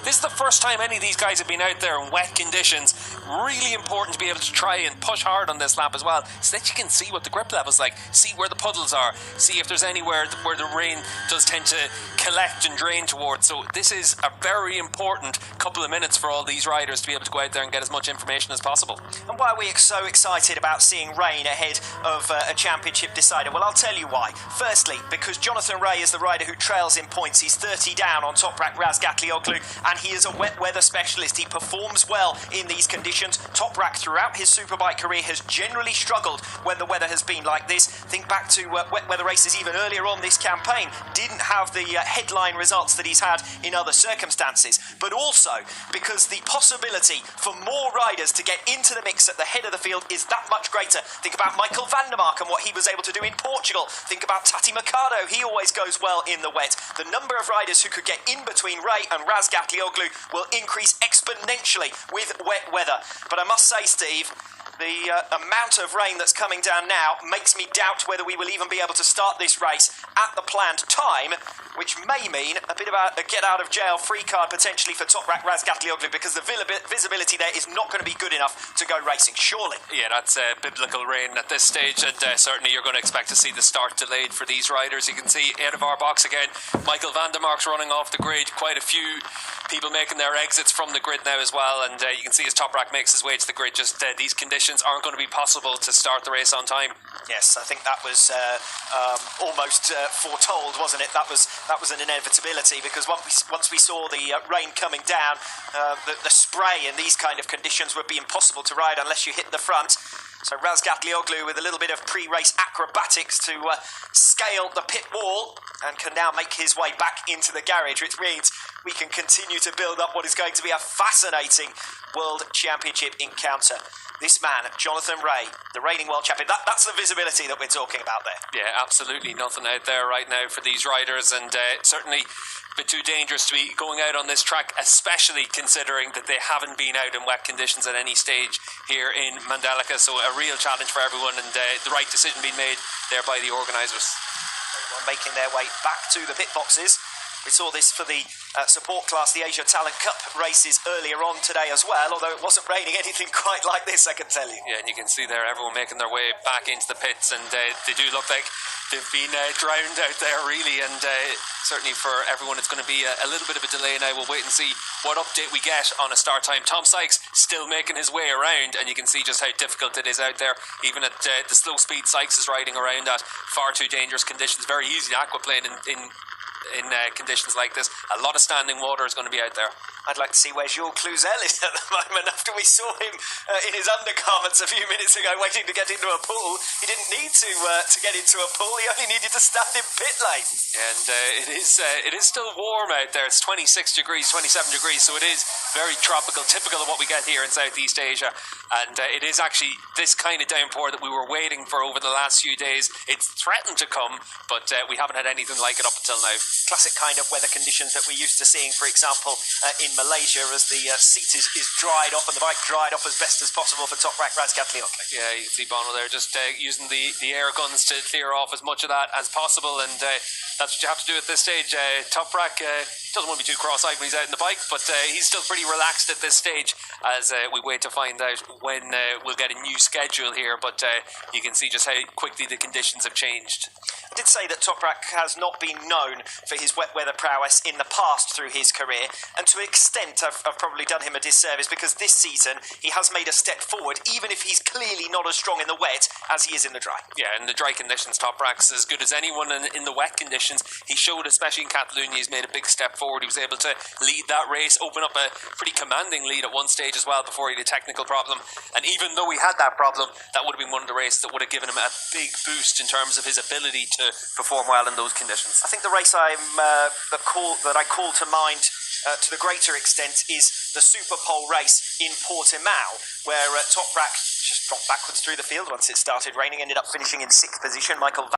This is the first time any of these guys have been out there in wet conditions. Really important to be able to try and push hard on this lap as well, so that you can see what the grip level's like, see where the puddles are, see if there's anywhere where the rain does tend to collect and drain towards. So this is a very important couple of minutes for all these riders to be able to go out there and get as much information as possible. And why are we so excited about seeing rain ahead of a championship decider? Well, I'll tell you why. Firstly, because Jonathan Rea is the rider who trails in points. He's 30 down on Toprak Razgatlioglu, and he is a wet weather specialist. He performs well in these conditions. Toprak, throughout his superbike career, has generally struggled when the weather has been like this. Think back to wet weather races even earlier on this campaign. Didn't have the headline results that he's had in other circumstances. But also because the possibility for more riders to get into the mix at the head of the field is that much greater. Think about Michael van der Mark and what he was able to do in Portugal. Think about Tati Mercado. He always goes well in the wet. The number of riders who could get in between Ray and Razgatlioglu will increase exponentially with wet weather. But I must say, Steve, the amount of rain that's coming down now makes me doubt whether we will even be able to start this race at the planned time, which may mean a bit of a get-out-of-jail-free card potentially for Toprak Razgatlioglu, because the visibility there is not going to be good enough to go racing, surely. Yeah, that's biblical rain at this stage, and certainly you're going to expect to see the start delayed for these riders. You can see out of our box again, Michael van der Mark's running off the grid. Quite a few people making their exits from the grid now as well, and you can see as Toprak makes his way to the grid, just these conditions aren't going to be possible to start the race on time. Yes, I think that was almost foretold, wasn't it? That was an inevitability, because once we saw the rain coming down, the spray in these kind of conditions would be impossible to ride unless you hit the front. So Razgatlioglu with a little bit of pre-race acrobatics to scale the pit wall, and can now make his way back into the garage, which means we can continue to build up what is going to be a fascinating World Championship encounter. This man, Jonathan Rea, the reigning world champion, that's the visibility that we're talking about there. Yeah, absolutely nothing out there right now for these riders, and certainly a bit too dangerous to be going out on this track, especially considering that they haven't been out in wet conditions at any stage here in Mandalika. So a real challenge for everyone, and the right decision being made there by the organisers. Everyone making their way back to the pit boxes. We saw this for the support class, the Asia Talent Cup races earlier on today as well, although it wasn't raining anything quite like this, I can tell you. Yeah, and you can see there everyone making their way back into the pits, and they do look like they've been drowned out there really, and certainly for everyone it's going to be a little bit of a delay now. We'll wait and see what update we get on a start time. Tom Sykes still making his way around, and you can see just how difficult it is out there. Even at the slow speed Sykes is riding around at far too dangerous conditions. Very easy to aquaplane in conditions like this. A lot of standing water is going to be out there. I'd like to see where Jules Cluzel is at the moment, after we saw him in his undergarments a few minutes ago waiting to get into a pool. He didn't need to get into a pool, he only needed to stand in pit lane. And it is still warm out there. It's 26 degrees, 27 degrees, so it is very tropical, typical of what we get here in Southeast Asia. And it is actually this kind of downpour that we were waiting for over the last few days. It's threatened to come, but we haven't had anything like it up until now. Classic kind of weather conditions that we're used to seeing, for example, in Malaysia, as the seat is dried off and the bike dried off as best as possible for Toprak Razgatlioglu. Yeah, you can see Bono there just using the air guns to clear off as much of that as possible, and that's what you have to do at this stage. Toprak doesn't want to be too cross-eyed when he's out on the bike, but he's still pretty relaxed at this stage as we wait to find out when we'll get a new schedule here, but you can see just how quickly the conditions have changed. I did say that Toprak has not been known for his wet weather prowess in the past through his career, and to an extent I've probably done him a disservice, because this season he has made a step forward, even if he's clearly not as strong in the wet as he is in the dry. Yeah, in the dry conditions, Toprak's as good as anyone. In the wet conditions, he showed, especially in Catalonia, he's made a big step forward. He was able to lead that race, open up a pretty commanding lead at one stage as well before he had a technical problem. And even though he had that problem, that would have been one of the races that would have given him a big boost in terms of his ability to perform well in those conditions. I think the race that I call to mind to the greater extent is the Super Pole race in Portimao, where Toprak just dropped backwards through the field once it started raining, ended up finishing in 6th position. Michael